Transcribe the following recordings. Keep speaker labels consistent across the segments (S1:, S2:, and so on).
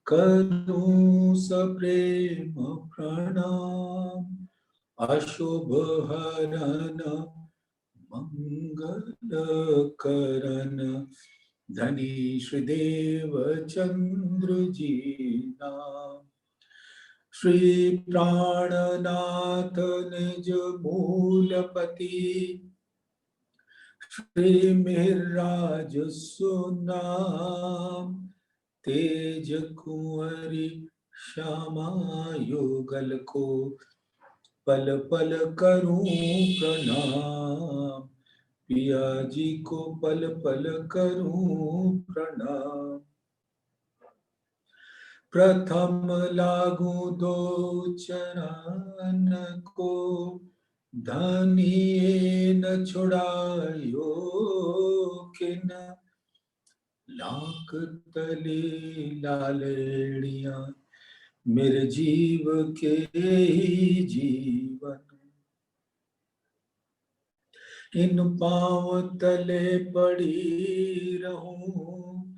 S1: करूं सप्रेम प्रणाम। अशुभ हरन मंगल करन धनी श्रीदेव चंद्र जी नाम। श्री प्राणनाथ निज मूलपति श्री मिहिरराज सुनाम। तेज कुंवरी श्यामा युगल को पल पल करूं प्रणाम। पिया जी को पल पल करूं प्रणाम। प्रथम लागू दो चरण को धनिये न छुड़ायो किन। लाख तले लालेड़िया मेरे जीव के ही जीवन। इन पांव तले पड़ी रहूं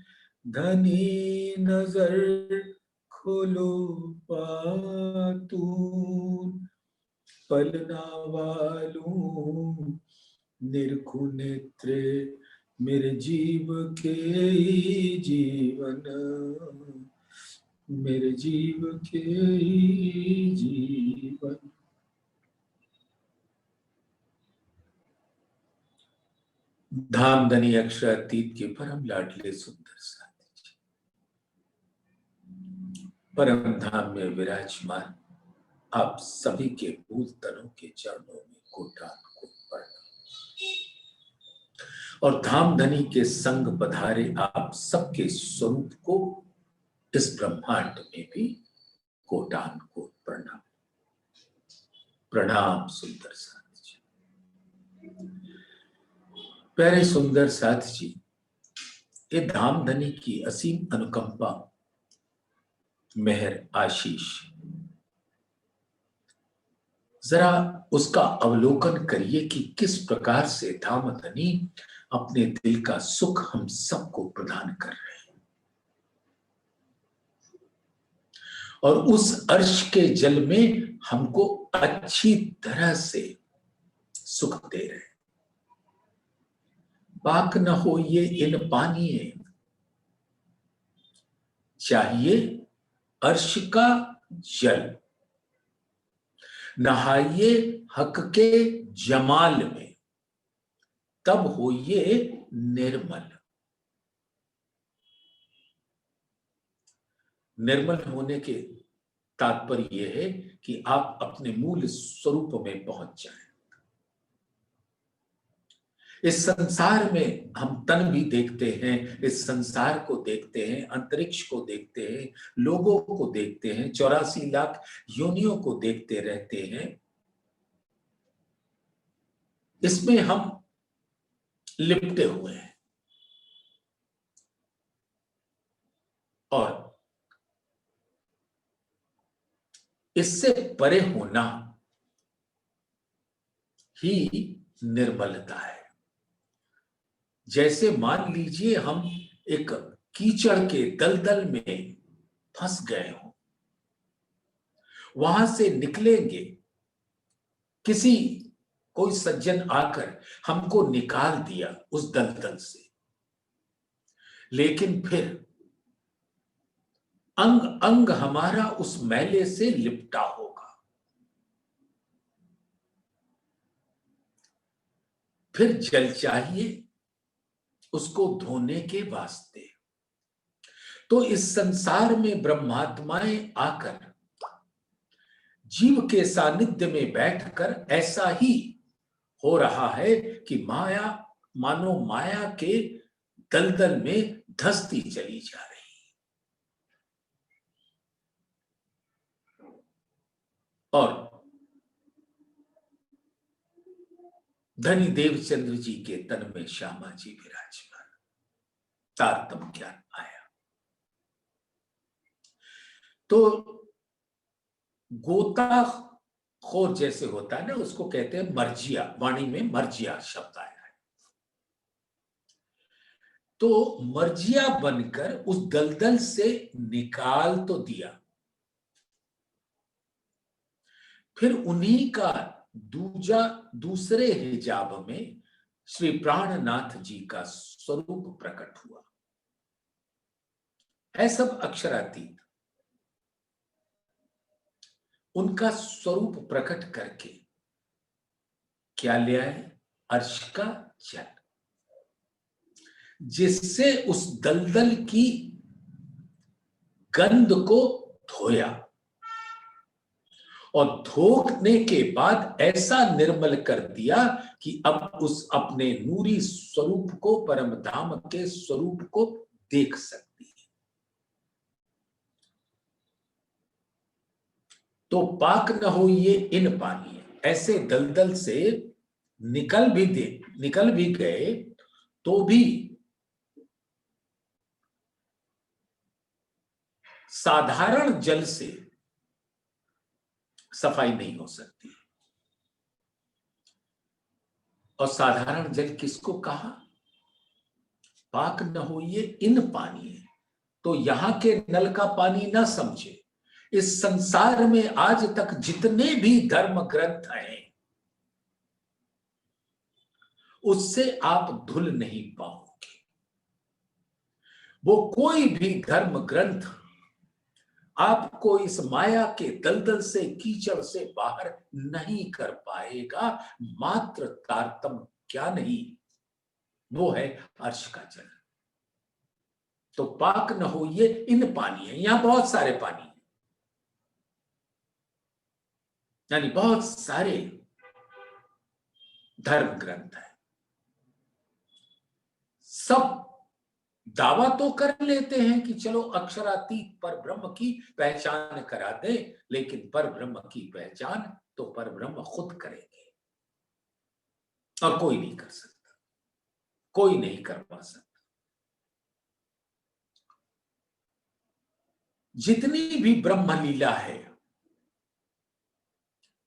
S1: धनी नजर खोलो पातू। पलना वालू निरखु नेत्रे मेरे जीव के ही जीवन। मेरे जीव के ही जीवन। धामधनी अक्षरातीत के परम लाडले सुंदर साथी जी, परम धाम में विराजमान आप सभी के मूल तनों के चरणों में कोटान को प्रणाम। और धामधनी के संग पधारे आप सबके स्वरूप को इस ब्रह्मांड में भी कोटान को प्रणाम। प्रणाम सुंदर साथी जी। प्यारे सुंदर साथी जी, ये धामधनी की असीम अनुकंपा, मेहर, आशीष, जरा उसका अवलोकन करिए कि किस प्रकार से धामधनी अपने दिल का सुख हम सबको प्रदान कर रहे हैं और उस अर्श के जल में हमको अच्छी तरह से सुख दे रहे हैं। पाक न हो ये इन पानिए, चाहिए अर्श का जल। नहाइए हक के जमाल में, तब होइए निर्मल। निर्मल होने के तात्पर्य यह है कि आप अपने मूल स्वरूप में पहुंच जाएं। इस संसार में हम तन भी देखते हैं, इस संसार को देखते हैं, अंतरिक्ष को देखते हैं, लोगों को देखते हैं, 84 लाख योनियों को देखते रहते हैं। इसमें हम लिपटे हुए हैं और इससे परे होना ही निर्मलता है। जैसे मान लीजिए हम एक कीचड़ के दलदल में फंस गए हो, वहां से निकलेंगे, कोई सज्जन आकर हमको निकाल दिया उस दलदल से, लेकिन फिर अंग अंग हमारा उस मैले से लिपटा होगा। फिर जल चाहिए उसको धोने के वास्ते। तो इस संसार में ब्रह्मात्माएं आकर जीव के सानिध्य में बैठकर ऐसा ही हो रहा है कि माया मानो माया के दलदल में धंसती चली जा रही। और धनी देवचंद्र जी के तन में श्यामा जी विराजमान, तारतम ज्ञान आया। तो गोताखोर जैसे होता है ना, उसको कहते हैं मर्जिया, वाणी में मर्जिया शब्द आया है। तो मर्जिया बनकर उस दलदल से निकाल तो दिया, फिर उन्हीं का दूसरे हिजाब में श्री प्राणनाथ जी का स्वरूप प्रकट हुआ है। सब अक्षरातीत उनका स्वरूप प्रकट करके क्या ले आए? अर्श का जल, जिससे उस दलदल की गंध को धोया और धोने के बाद ऐसा निर्मल कर दिया कि अब उस अपने नूरी स्वरूप को, परम धाम के स्वरूप को देख सकती है। तो पाक न हो ये इन पानी, ऐसे दलदल से निकल भी गए तो भी साधारण जल से सफाई नहीं हो सकती। और साधारण जल किसको कहा? पाक न हो ये इन पानी, तो यहां के नल का पानी ना समझे। इस संसार में आज तक जितने भी धर्म ग्रंथ हैं, उससे आप धुल नहीं पाओगे। वो कोई भी धर्म ग्रंथ आपको इस माया के दलदल से, कीचड़ से बाहर नहीं कर पाएगा। मात्र तारतम्य क्या नहीं, वो है अर्श का जल। तो पाक न हो ये इन पानी है, यहां बहुत सारे पानी है, यानी बहुत सारे धर्म ग्रंथ है। सब दावा तो कर लेते हैं कि चलो अक्षरातीत पर ब्रह्म की पहचान करा दे, लेकिन पर ब्रह्म की पहचान तो पर ब्रह्म खुद करेंगे और कोई नहीं कर सकता, कोई नहीं करवा सकता। जितनी भी ब्रह्म लीला है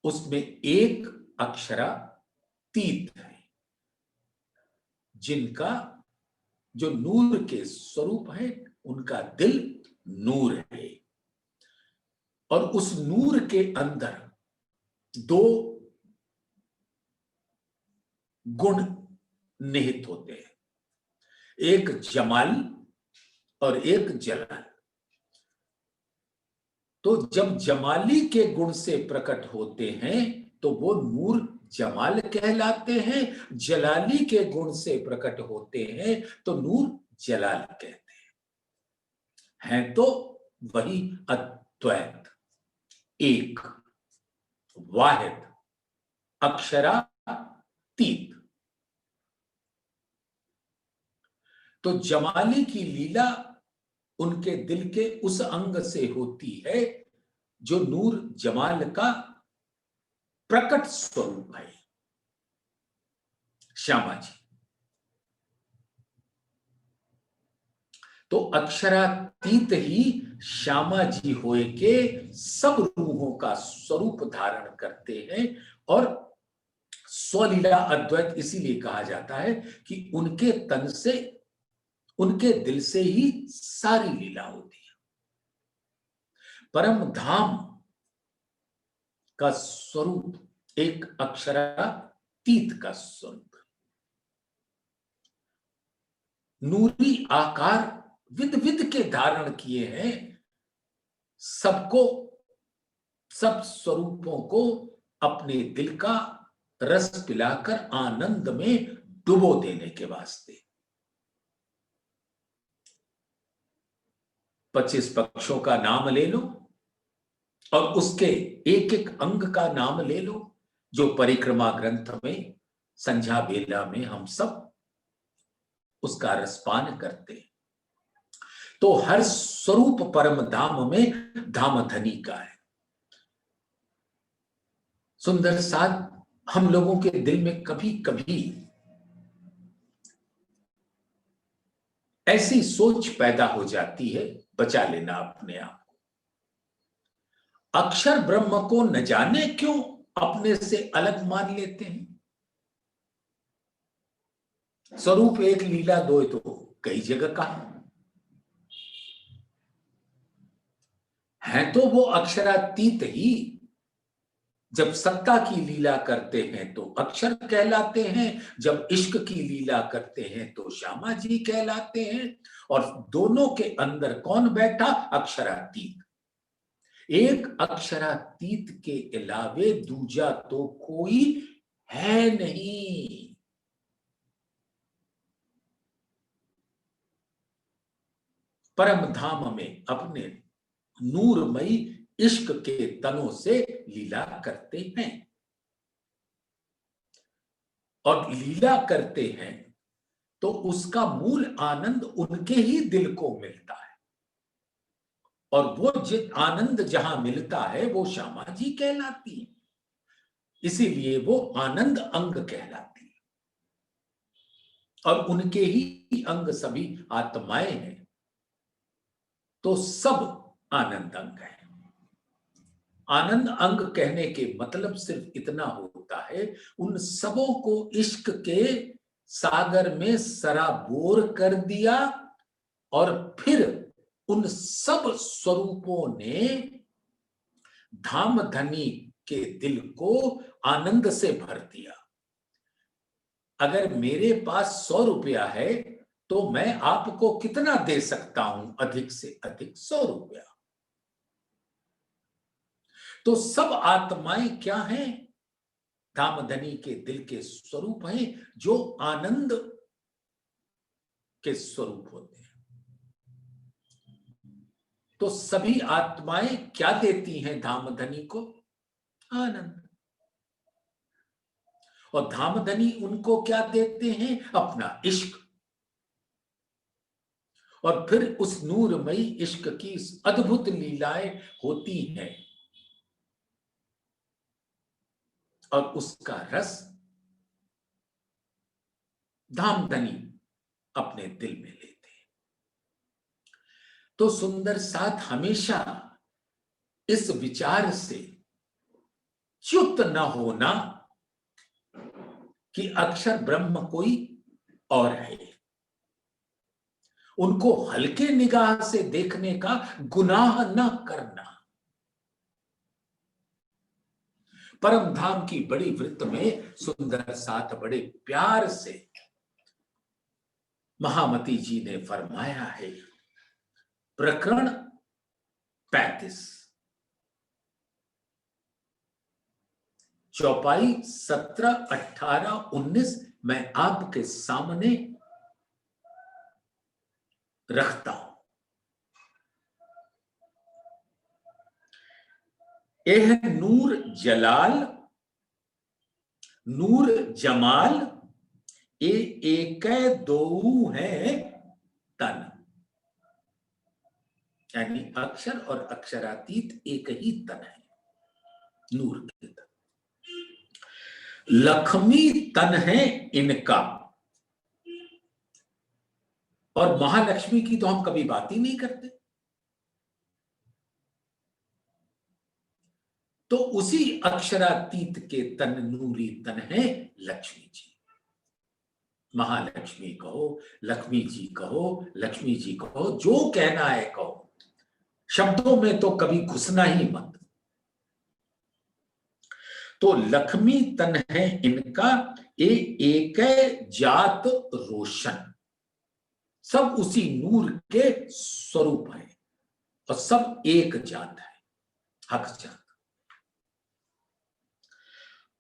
S1: उसमें एक अक्षरातीत है, जिनका जो नूर के स्वरूप है, उनका दिल नूर है। और उस नूर के अंदर दो गुण निहित होते हैं, एक जमाल और एक जलाल। तो जब जमाली के गुण से प्रकट होते हैं तो वो नूर जमाल कहलाते हैं, जलाली के गुण से प्रकट होते हैं तो नूर जलाल कहते हैं तो वही अद्वैत, एक, वाहिद, अक्षरातीत। तो जमाली की लीला उनके दिल के उस अंग से होती है जो नूर जमाल का प्रकट स्वरूप है, श्यामा जी। तो अक्षरातीत ही श्यामा जी होए के सब रूहों का स्वरूप धारण करते हैं। और स्वलीला अद्वैत इसीलिए कहा जाता है कि उनके तन से, उनके दिल से ही सारी लीला होती है। परम धाम का स्वरूप एक अक्षरातीत का स्वरूप, नूरी आकार विद विद के धारण किए हैं, सबको, सब स्वरूपों को अपने दिल का रस पिलाकर आनंद में डुबो देने के वास्ते। 25 पक्षों का नाम ले लो और उसके एक एक अंग का नाम ले लो, जो परिक्रमा ग्रंथ में संध्या बेला में हम सब उसका रसपान करते हैं। तो हर स्वरूप परम धाम में धाम धनी का है। सुंदर साथ हम लोगों के दिल में कभी कभी ऐसी सोच पैदा हो जाती है, बचा लेना अपने आप को। अक्षर ब्रह्म को न जाने क्यों अपने से अलग मान लेते हैं। स्वरूप एक, लीला दो, तो कई जगह कहा है, तो वो अक्षरातीत ही। जब सत्ता की लीला करते हैं तो अक्षर कहलाते हैं, जब इश्क की लीला करते हैं तो श्यामा जी कहलाते हैं। और दोनों के अंदर कौन बैठा? अक्षरातीत। एक अक्षरातीत के अलावे दूजा तो कोई है नहीं। परम धाम में अपने नूरमयी इश्क के तनों से लीला करते हैं, और लीला करते हैं तो उसका मूल आनंद उनके ही दिल को मिलता है। और वो जित आनंद जहां मिलता है वो श्यामा जी कहलाती है, इसीलिए वो आनंद अंग कहलाती है। और उनके ही अंग सभी आत्माएं हैं, तो सब आनंद अंग है। आनंद अंग कहने के मतलब सिर्फ इतना होता है, उन सबों को इश्क के सागर में सराबोर कर दिया, और फिर उन सब स्वरूपों ने धामधनी के दिल को आनंद से भर दिया। अगर मेरे पास 100 रुपया है तो मैं आपको कितना दे सकता हूं? अधिक से अधिक 100 रुपया। तो सब आत्माएं क्या हैं? धामधनी के दिल के स्वरूप हैं, जो आनंद के स्वरूप होते हैं। तो सभी आत्माएं क्या देती हैं धामधनी को? आनंद। और धामधनी उनको क्या देते हैं? अपना इश्क। और फिर उस नूरमयी इश्क की अद्भुत लीलाएं होती हैं, और उसका रस धामधनी अपने दिल में लेते हैं। तो सुंदर साथ हमेशा इस विचार से च्युत न होना कि अक्षर ब्रह्म कोई और है। उनको हल्के निगाह से देखने का गुनाह न करना। परम धाम की बड़ी वृत्त में सुंदर साथ बड़े प्यार से महामती जी ने फरमाया है, प्रकरण 35, चौपाई 17, 18, 19 मैं आपके सामने रखता हूं। एह नूर जलाल नूर जमाल ए एक दो है तन। यानी अक्षर और अक्षरातीत एक ही तन है, नूर के तन। लक्ष्मी तन है इनका, और महालक्ष्मी की तो हम कभी बात ही नहीं करते। तो उसी अक्षरातीत के तन, नूरी तन है लक्ष्मी जी। महालक्ष्मी कहो, लक्ष्मी जी कहो, लक्ष्मी जी कहो, जो कहना है कहो, शब्दों में तो कभी घुसना ही मत। तो लक्ष्मी तन है इनका, एक जात रोशन। सब उसी नूर के स्वरूप है, और सब एक जात है, हक जात।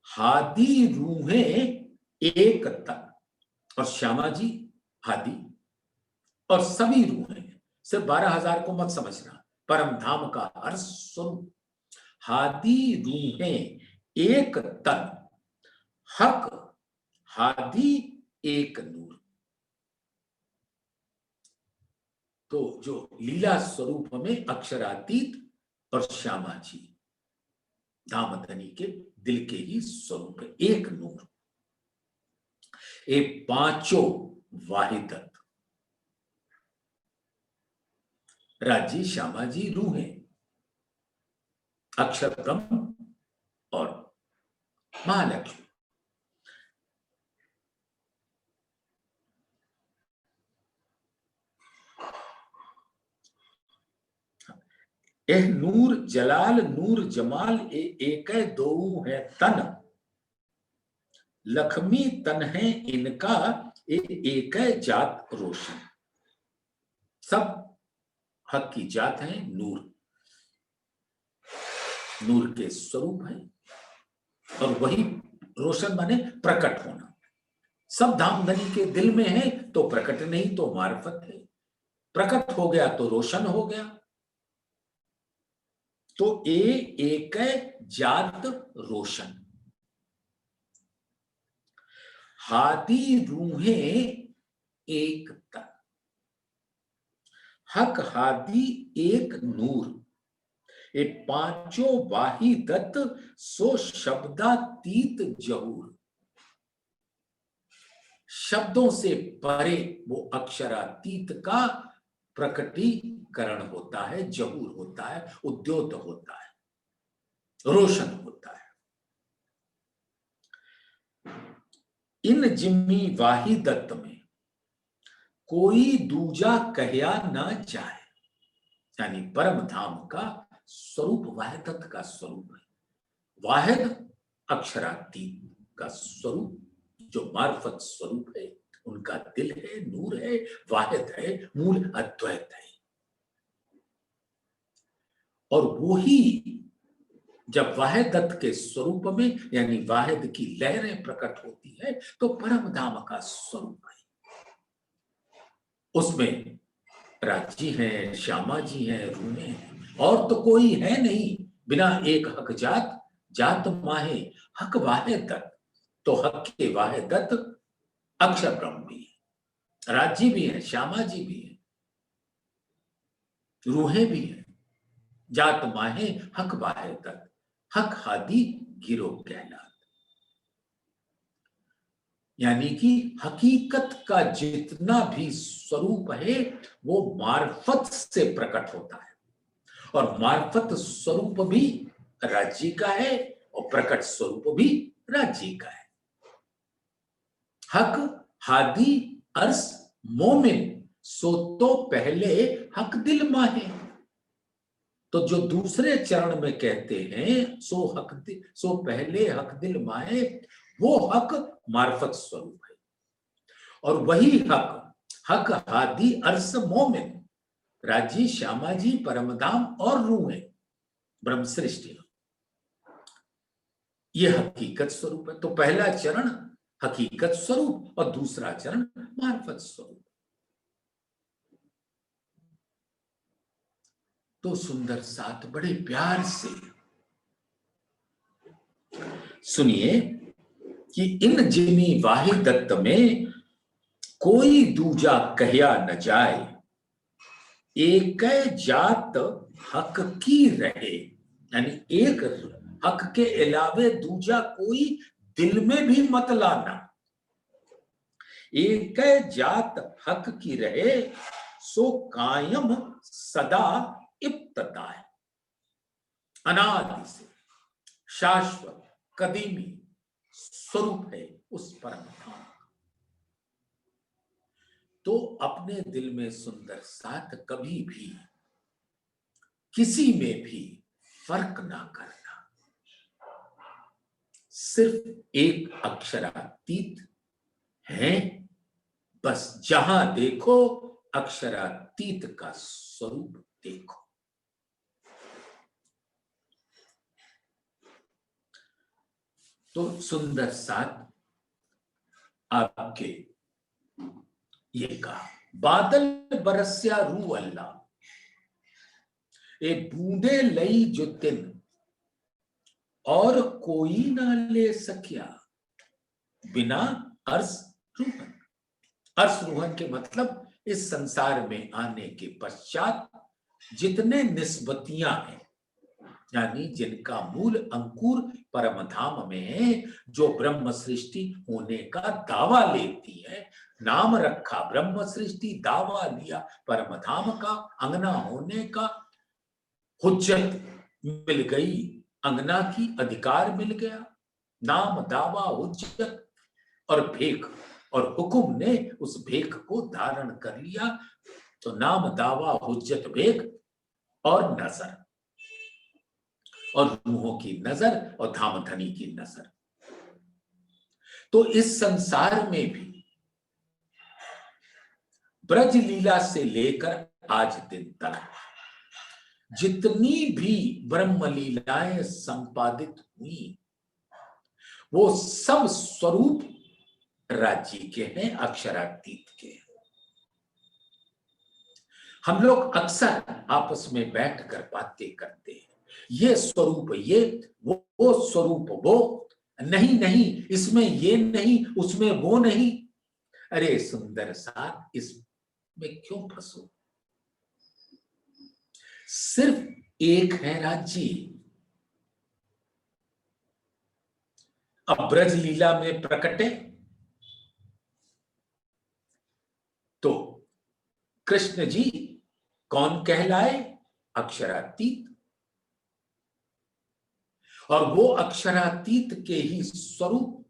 S1: हादी रूहें एक तन, और श्यामा जी हादी, और सभी रूहें। सिर्फ 12,000 को मत समझना, परम धाम का हर स्वरूप। हादी रूहें एक तन, हक हादी एक नूर। तो जो लीला स्वरूप में अक्षरातीत और श्यामा जी धामधनी के दिल के ही स्वरूप, एक नूर। ये पांचों वाहिदत, राजी श्यामा जी रूहें, अक्षर ब्रह्म और महालक्ष्मी। एह नूर जलाल नूर जमाल एक दो है तन, लक्ष्मी तन है इनका एक जात रोशन। सब हक की जात है, नूर नूर के स्वरूप है, और वही रोशन माने प्रकट होना। सब धामधनी के दिल में है तो प्रकट नहीं तो मार्फत है, प्रकट हो गया तो रोशन हो गया। तो एक जात रोशन। हादी रूहें एक तन, हक हादी एक नूर, ये पांचों वाहिदत सो शब्दातीत जहूर। शब्दों से परे वो अक्षरातीत का प्रकटीकरण होता है, जहूर होता है, उद्योत होता है, रोशन होता है। इन जिम्मी वाहिदत में कोई दूजा कहया न जाए, यानी परम धाम का स्वरूप वाहिदत का स्वरूप है। वाहिद अक्षरातीत का स्वरूप, जो मार्फत स्वरूप है, उनका दिल है, नूर है, वाहिद है, मूल अद्वैत है। और वो ही जब वाहिदत के स्वरूप में यानी वाहिद की लहरें प्रकट होती है तो परम धाम का स्वरूप है। उसमें राजी हैं, श्यामा जी हैं, रूमे हैं, और तो कोई है नहीं। बिना एक हक जात जात माहे हक वाहिदत, तो हक के वाहिदत अक्षर ब्रह्म भी है, राजी भी है, श्यामा जी भी है, रूहें भी है, जात माहे हक वाहिदत, हक हादी गिरो कहलात। यानी कि हकीकत का जितना भी स्वरूप है वो मार्फत से प्रकट होता है, और मार्फत स्वरूप भी राज्य का है और प्रकट स्वरूप भी राज्य का है। हक हादी अर्स मोमिन सो तो पहले हक दिल माहे। तो जो दूसरे चरण में कहते हैं सो पहले हक दिल माहे, वो हक मार्फत स्वरूप है। और वही हक हादी अर्स मोमिन, राजी श्यामा जी परमधाम और रूहें ब्रह्म सृष्टि, ये हकीकत स्वरूप है। तो पहला चरण हकीकत स्वरूप और दूसरा चरण मार्फत स्वरूप। तो सुंदर साथ बड़े प्यार से सुनिए कि इन जिमी वाहिदत में कोई दूजा कहया न जाए, एक जात हक की रहे। यानी एक हक के अलावे दूजा कोई दिल में भी मत लाना। एक जात हक की रहे सो कायम सदा इब्तदा है, अनादि से शाश्वत कदीमी स्वरूप है उस परम धाम। तो अपने दिल में सुंदर साथ कभी भी किसी में भी फर्क ना करना, सिर्फ एक अक्षरातीत है, बस जहां देखो अक्षरातीत का स्वरूप देखो। तो सुंदर साथ आपके ये कहा, बादल बरस्या रू अल्लाह, ए बूंदे लई जो तिन और कोई ना ले सकिया, बिना अर्स रूहन। अर्स रूहन के मतलब इस संसार में आने के पश्चात जितने निस्बतियां हैं, यानी जिनका मूल अंकुर परम धाम में है, जो ब्रह्म सृष्टि होने का दावा लेती है, नाम रखा ब्रह्म सृष्टि, दावा लिया परम धाम का, अंगना होने का, हुज्जत मिल गई, अंगना की अधिकार मिल गया, नाम दावा हुज्जत और भेक, और हुकुम ने उस भेक को धारण कर लिया। तो नाम दावा हुज्जत भेक और नजर, और रूहों की नजर और धामधनी की नजर। तो इस संसार में भी ब्रज लीला से लेकर आज दिन तक जितनी भी ब्रह्म लीलाएं संपादित हुई, वो सब स्वरूप राज्य के हैं, अक्षरातीत के हैं। हम लोग अक्सर आपस में बैठकर बातें करते हैं, ये स्वरूप ये, वो स्वरूप वो, नहीं नहीं इसमें ये नहीं, उसमें वो नहीं। अरे सुंदर साथ, इसमें क्यों फंसो? सिर्फ एक है राज्य। अब ब्रज लीला में प्रकटे तो कृष्ण जी कौन कहलाए? अक्षरातीत। और वो अक्षरातीत के ही स्वरूप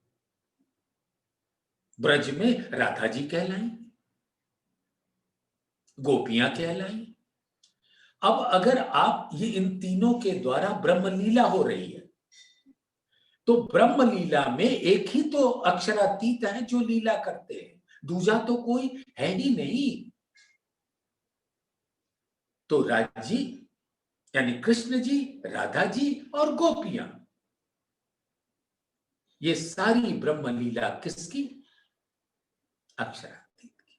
S1: ब्रज में राधा जी कहलाई, गोपियां कहलाई। अब अगर आप ये इन तीनों के द्वारा ब्रह्म लीला हो रही है, तो ब्रह्म लीला में एक ही तो अक्षरातीत है जो लीला करते हैं, दूजा तो कोई है ही नहीं। तो राज जी यानी कृष्ण जी, राधा जी और गोपियां, ये सारी ब्रह्म लीला किसकी? अक्षरातीत की।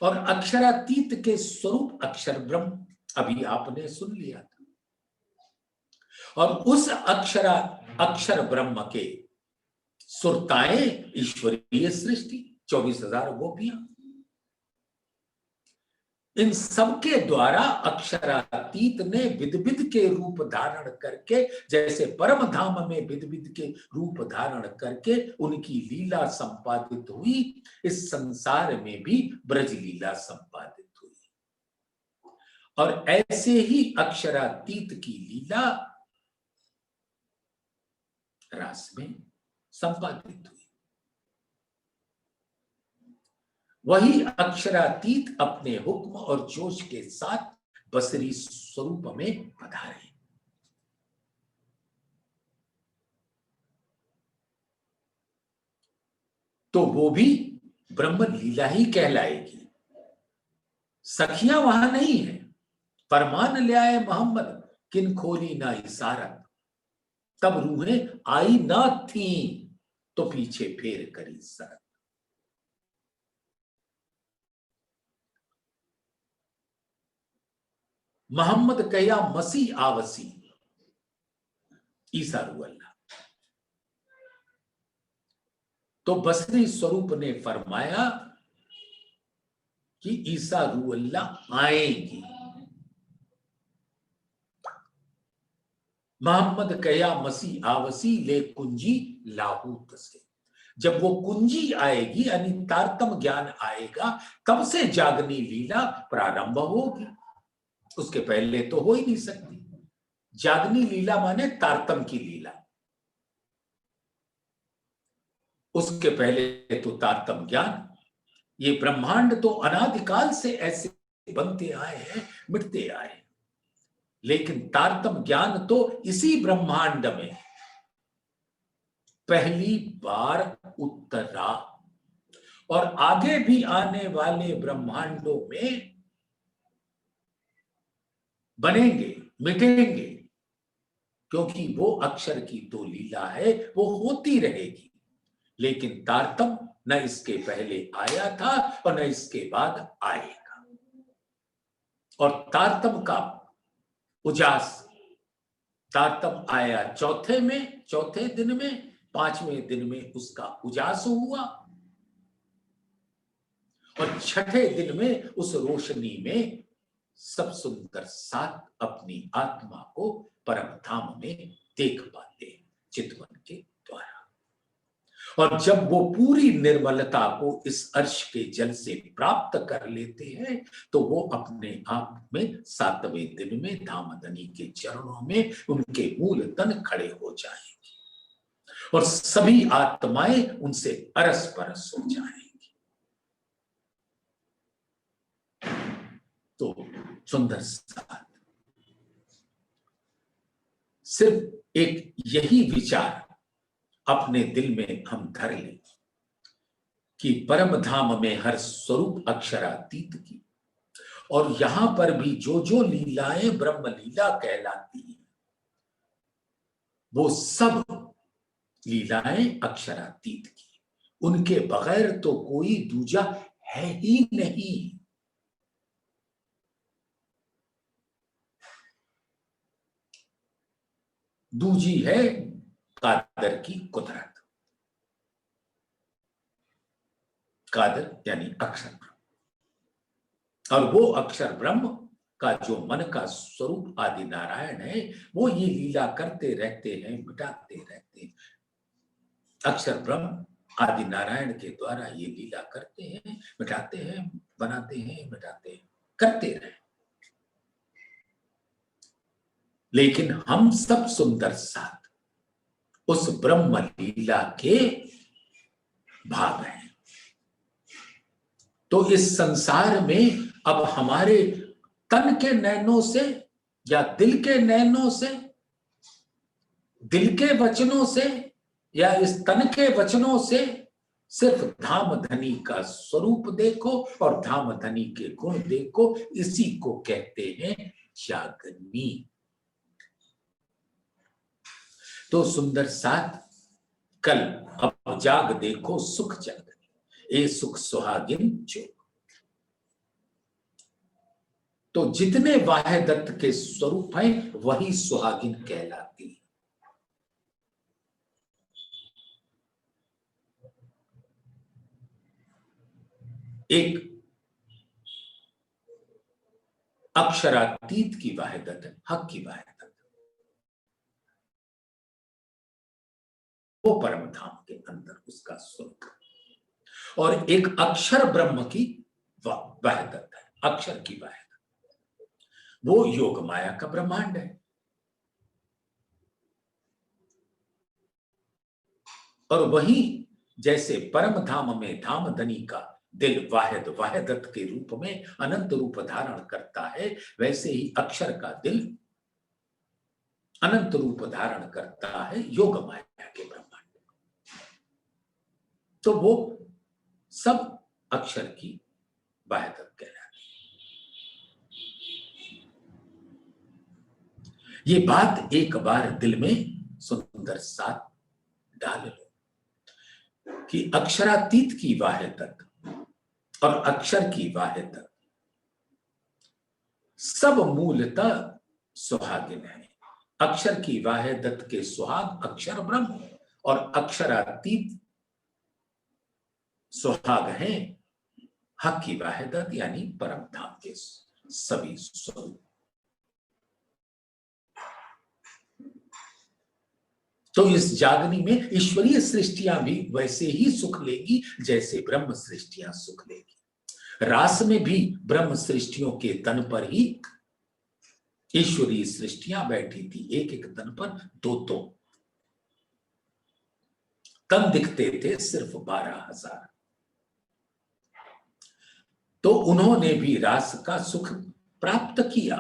S1: और अक्षरातीत के स्वरूप अक्षर ब्रह्म अभी आपने सुन लिया था। और उस अक्षर ब्रह्म के सुरताएं ईश्वरीय सृष्टि 24,000 गोपियां, इन सबके द्वारा अक्षरातीत ने विद विद के रूप धारण करके, जैसे परम धाम में विद विद के रूप धारण करके उनकी लीला संपादित हुई, इस संसार में भी ब्रज लीला संपादित हुई। और ऐसे ही अक्षरातीत की लीला रास में संपादित हुई। वही अक्षरातीत अपने हुक्म और जोश के साथ बसरी स्वरूप में पधारे। तो वो भी ब्रह्म लीला ही कहलाएगी। सखियां वहां नहीं है। फरमान ले आए मोहम्मद, किन खोली ना इशारत, तब रूहें आई ना थी तो पीछे फेर करी सरत। मोहम्मद कया मसीह आवसी, ईसा रूअल्लाह। तो बसरी स्वरूप ने फरमाया कि ईसा रूअल्लाह आएगी। मोहम्मद कया मसीह आवसी ले कुंजी लाहूत से, जब वो कुंजी आएगी यानी तारतम ज्ञान आएगा, तब से जागनी लीला प्रारंभ होगी। उसके पहले तो हो ही नहीं सकती। जागनी लीला माने तारतम की लीला, उसके पहले तो तारतम ज्ञान। ये ब्रह्मांड तो अनादिकाल से ऐसे बनते आए हैं, मिटते आए हैं, लेकिन तारतम ज्ञान तो इसी ब्रह्मांड में पहली बार उतरा। और आगे भी आने वाले ब्रह्मांडों में बनेंगे, मिटेंगे, क्योंकि वो अक्षर की तो लीला है, वो होती रहेगी। लेकिन तारतम न इसके पहले आया था और न इसके बाद आएगा। और तारतम का उजास, तारतम आया चौथे दिन में, 5वें दिन में उसका उजास हुआ, और 6ठे दिन में उस रोशनी में सब सुंदर साथ अपनी आत्मा को परम धाम में देख पाते चितवन के द्वारा। और जब वो पूरी निर्मलता को इस अर्श के जल से प्राप्त कर लेते हैं, तो वो अपने आप में 7वें दिन में धामधनी के चरणों में उनके मूल तन खड़े हो जाएंगे और सभी आत्माएं उनसे अरस परस हो जाएंगी। तो सुंदर साथ सिर्फ एक यही विचार अपने दिल में हम धर लें कि परम धाम में हर स्वरूप अक्षरातीत की, और यहां पर भी जो जो लीलाएं ब्रह्म लीला कहलाती हैं वो सब लीलाएं अक्षरातीत की, उनके बगैर तो कोई दूजा है ही नहीं। दूजी है कादर की कुदरत। कादर यानी अक्षर ब्रह्म, और वो अक्षर ब्रह्म का जो मन का स्वरूप आदि नारायण है वो ये लीला करते रहते हैं, मिटाते रहते हैं। अक्षर ब्रह्म आदि नारायण के द्वारा ये लीला करते हैं, मिटाते हैं, बनाते हैं, मिटाते हैं, करते रहे। लेकिन हम सब सुंदर साथ उस ब्रह्म लीला के भाग हैं। तो इस संसार में अब हमारे तन के नैनों से या दिल के नैनों से, दिल के वचनों से या इस तन के वचनों से सिर्फ धाम धनी का स्वरूप देखो और धाम धनी के गुण देखो, इसी को कहते हैं जागनी। तो सुंदर साथ कल अब जाग देखो सुख जागनी, ए सुख सुहागिन जो। तो जितने वाहेदत्त के स्वरूप हैं वही सुहागिन कहलाती है। एक अक्षरातीत की वाहिदत है, हक की वाहिदत, वो परम धाम के अंदर उसका स्वरूप, और एक अक्षर ब्रह्म की वाहिदत है, अक्षर की वाहिदत, वो योग माया का ब्रह्मांड है। और वही जैसे परम धाम में धाम धनी का दिल वाहिद वाहिदत के रूप में अनंत रूप धारण करता है, वैसे ही अक्षर का दिल अनंत रूप धारण करता है योग माया के ब्रह्मांड। तो वो सब अक्षर की वाहिदत कहलाती है। ये बात एक बार दिल में सुंदर साथ डाल लो कि अक्षरातीत की वाहिदत और अक्षर की वाहिदत सब मूलतः सुहागिन है। अक्षर की वाहिदत के सुहाग अक्षर ब्रह्म और अक्षरातीत सुहाग हैं हक की वाहिदत यानी परम धाम के सभी स्वरूप। तो इस जागनी में ईश्वरीय सृष्टियां भी वैसे ही सुख लेगी जैसे ब्रह्म सृष्टियां सुख लेगी। रास में भी ब्रह्म सृष्टियों के तन पर ही ईश्वरीय सृष्टियां बैठी थी, एक एक तन पर दो दो तन दिखते थे, सिर्फ 12,000। तो उन्होंने भी रास का सुख प्राप्त किया,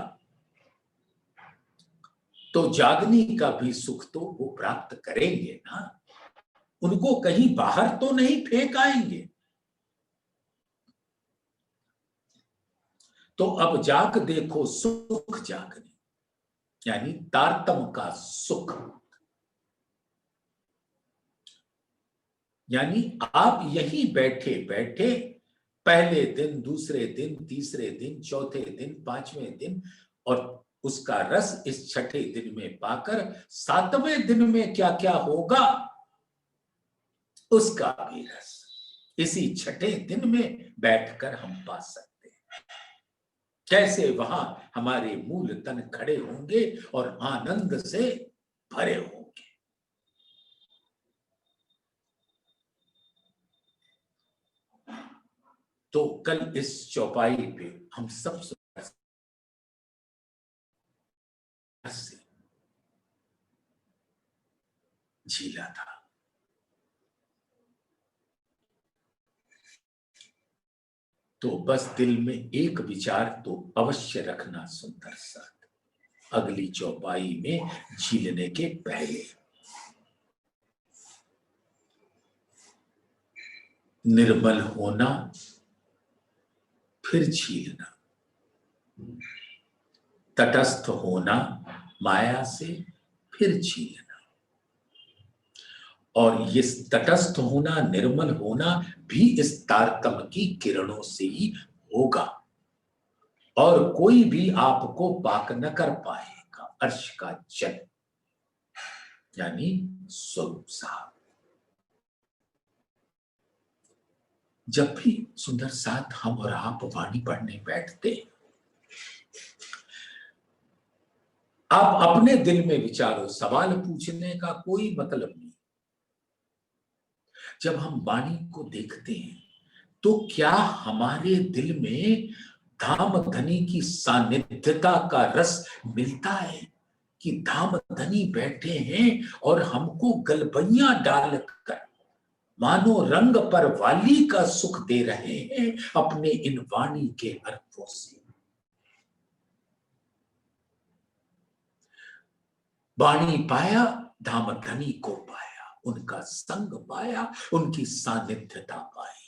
S1: तो जागनी का भी सुख तो वो प्राप्त करेंगे ना, उनको कहीं बाहर तो नहीं फेंक आएंगे। तो अब जाग देखो सुख जागनी यानी तारतम का सुख, यानी आप यही बैठे बैठे पहले दिन, दूसरे दिन, तीसरे दिन, चौथे दिन, पांचवें दिन और उसका रस इस छठे दिन में पाकर 7वें दिन में क्या क्या होगा उसका भी रस इसी छठे दिन में बैठकर हम पा सकते हैं। कैसे वहां हमारे मूल तन खड़े होंगे और आनंद से भरे होंगे। तो कल इस चौपाई पे हम सब से झीला था। तो बस दिल में एक विचार तो अवश्य रखना सुंदर साथ, अगली चौपाई में झीलने के पहले। निर्मल होना फिर झीलना, तटस्थ होना माया से फिर झीलना, और ये तटस्थ होना, निर्मल होना भी इस तारतम्य की किरणों से ही होगा, और कोई भी आपको पाक न कर पाएगा। अर्श का जल यानी स्वरूप साहब। जब भी सुंदर साथ हम और आप वाणी पढ़ने बैठते, आप अपने दिल में विचारो, सवाल पूछने का कोई मतलब नहीं। जब हम वाणी को देखते हैं तो क्या हमारे दिल में धाम धनी की सानिध्यता का रस मिलता है कि धाम धनी बैठे हैं और हमको गलबैयां डालकर मानो रंग पर वाली का सुख दे रहे हैं अपने इन वाणी के अर्थों से। वाणी पाया, धाम धनी को पाया, उनका संग पाया, उनकी सानिध्यता पाई।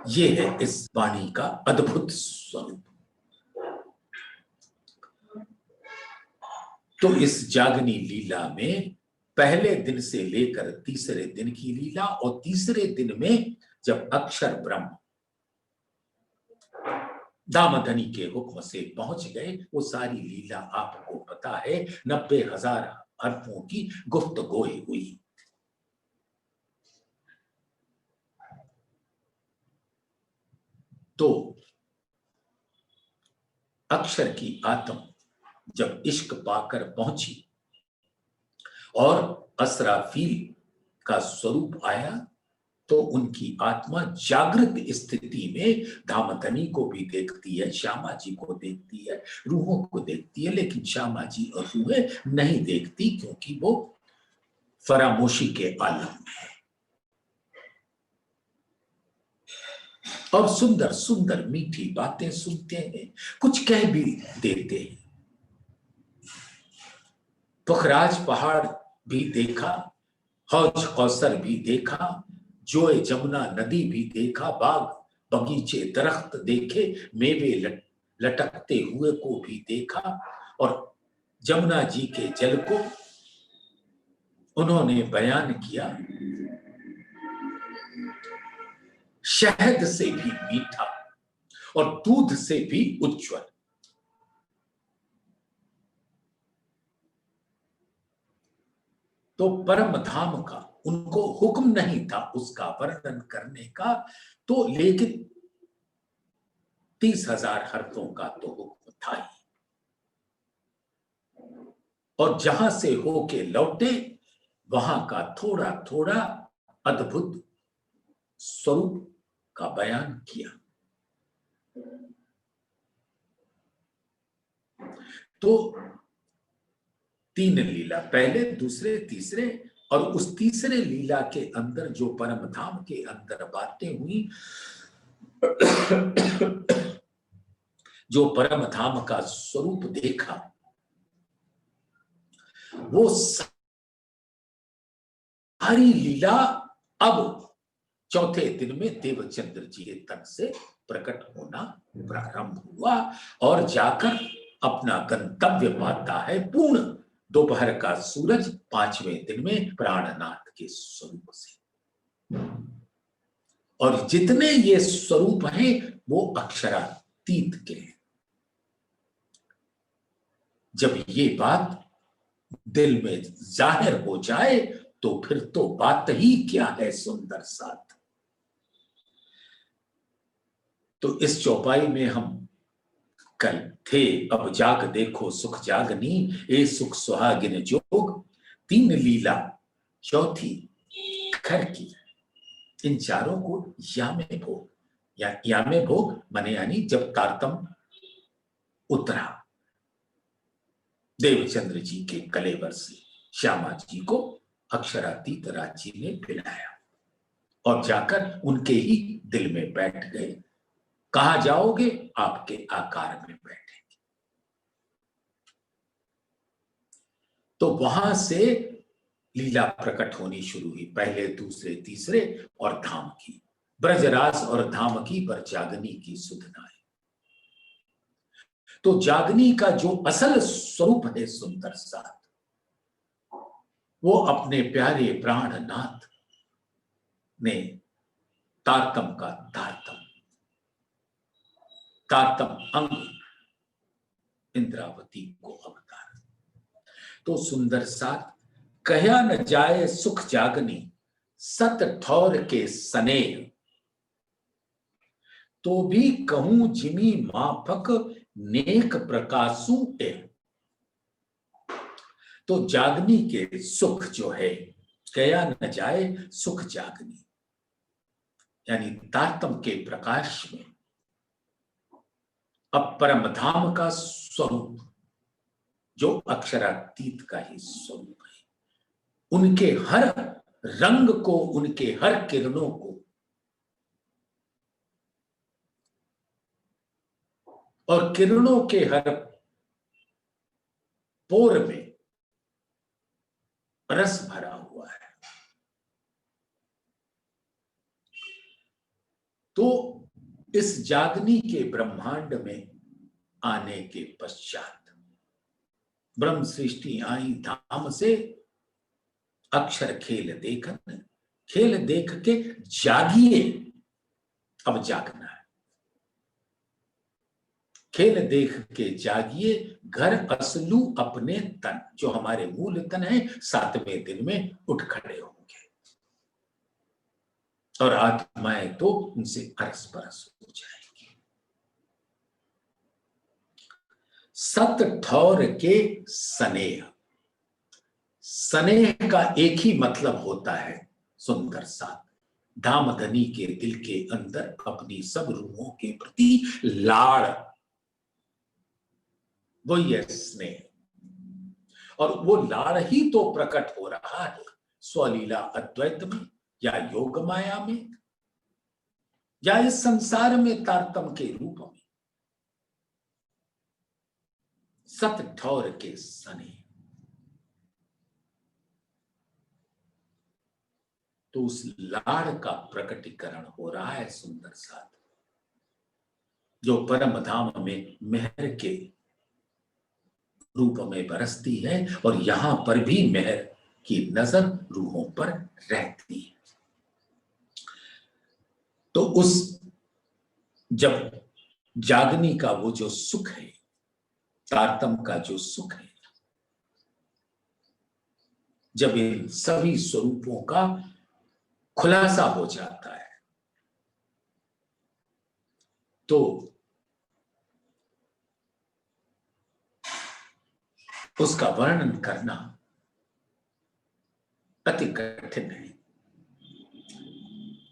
S1: ये है इस वाणी का अद्भुत स्वरूप। तो इस जागनी लीला में पहले दिन से लेकर तीसरे दिन की लीला, और तीसरे दिन में जब अक्षर ब्रह्म दामधनी के हुक्म से पहुंच गए, वो सारी लीला आपको पता है, 90,000 अर्थों की गुफ्तगोई हुई। तो अक्षर की आत्म जब इश्क पाकर पहुंची और असराफील का स्वरूप आया, तो उनकी आत्मा जागृत स्थिति में धामधनी को भी देखती है, श्यामा जी को देखती है, रूहों को देखती है, लेकिन श्यामा जी और रूहें नहीं देखती, क्योंकि वो फरामोशी के आलम में है। और सुंदर सुंदर मीठी बातें सुनते हैं, कुछ कह भी देते हैं। पुखराज पहाड़ भी देखा, हौज कौसर भी देखा, जोए जमुना नदी भी देखा, बाग बगीचे दरख्त देखे, मेवे लटकते हुए को भी देखा, और जमुना जी के जल को उन्होंने बयान किया, शहद से भी मीठा और दूध से भी उज्जवल। तो परम धाम का उनको हुक्म नहीं था उसका वर्णन करने का, तो लेकिन 30,000 हर्फों का तो हुक्म था ही। और जहां से होके लौटे वहां का थोड़ा थोड़ा अद्भुत स्वरूप का बयान किया। तो 3 लीला, पहले, दूसरे, तीसरे, और उस तीसरे लीला के अंदर जो परम धाम के अंदर बातें हुई, जो परम धाम का स्वरूप देखा, वो सारी लीला अब चौथे दिन में देवचंद्र जी के तन से प्रकट होना प्रारंभ हुआ, और जाकर अपना गंतव्य पाता है पूर्ण दोपहर का सूरज 5वें दिन में प्राणनाथ के स्वरूप से। और जितने ये स्वरूप हैं वो अक्षरातीत के हैं। जब ये बात दिल में जाहिर हो जाए तो फिर तो बात ही क्या है सुंदर साथ। तो इस चौपाई में हम कल थे, अब जाग देखो सुख जागनी, ए सुख सुहागिन जोग, 3 लीला, चौथी घर की। इन चारों को यामे भोग, या यामे भोग माने यानी जब तारतम उतरा देवचंद्र जी के कलेवर से, श्यामा जी को अक्षरातीत राज्य ने पिलाया। और जाकर उनके ही दिल में बैठ गए। कहां जाओगे? आपके आकार में बैठेंगे। तो वहां से लीला प्रकट होनी शुरू हुई, पहले, दूसरे, तीसरे, और धाम की। ब्रजरास और धाम की पर जागनी की सुधनाएं। तो जागनी का जो असल स्वरूप है सुंदर साथ, वो अपने प्यारे प्राणनाथ ने तारतम का तारतम अंग इंद्रावती को अवतार। तो सुंदर साथ कहा न जाए सुख जागनी, सत ठौर के स्नेह, तो भी कहूं जिमी माफक नेक प्रकाशु ए। तो जागनी के सुख जो है, कया न जाए सुख जागनी, यानी तारतम के प्रकाश में अब परम धाम का स्वरूप, जो अक्षरातीत का ही स्वरूप है, उनके हर रंग को, उनके हर किरणों को और किरणों के हर पोर में रस भरा हुआ है। तो इस जागनी के ब्रह्मांड में आने के पश्चात ब्रह्म सृष्टि आई धाम से, अक्षर खेल देखन, खेल देख के जागिए, अब जागना है। खेल देख के जागिए, घर असलू अपने तन, जो हमारे मूल तन है, 7वें दिन में उठ खड़े होंगे और आत्माएं तो उनसे अरस परस हो जाएंगी। सत ठौर के स्नेह, स्नेह का एक ही मतलब होता है सुंदर साथ, धामधनी के दिल के अंदर अपनी सब रूहों के प्रति लाड़, वो ये स्नेह। और वो लाड़ ही तो प्रकट हो रहा है स्वलीला अद्वैत में, या योग माया में, या इस संसार में तारतम के रूप में। सत ठौर के स्नेह, तो उस लाड़ का प्रकटीकरण हो रहा है सुंदर साथ, जो परम धाम में मेहर के रूप में बरसती है, और यहां पर भी मेहर की नजर रूहों पर रहती है। तो उस जब जागनी का वो जो सुख है, तारतम का जो सुख है, जब इन सभी स्वरूपों का खुलासा हो जाता है, तो उसका वर्णन करना अति कठिन है।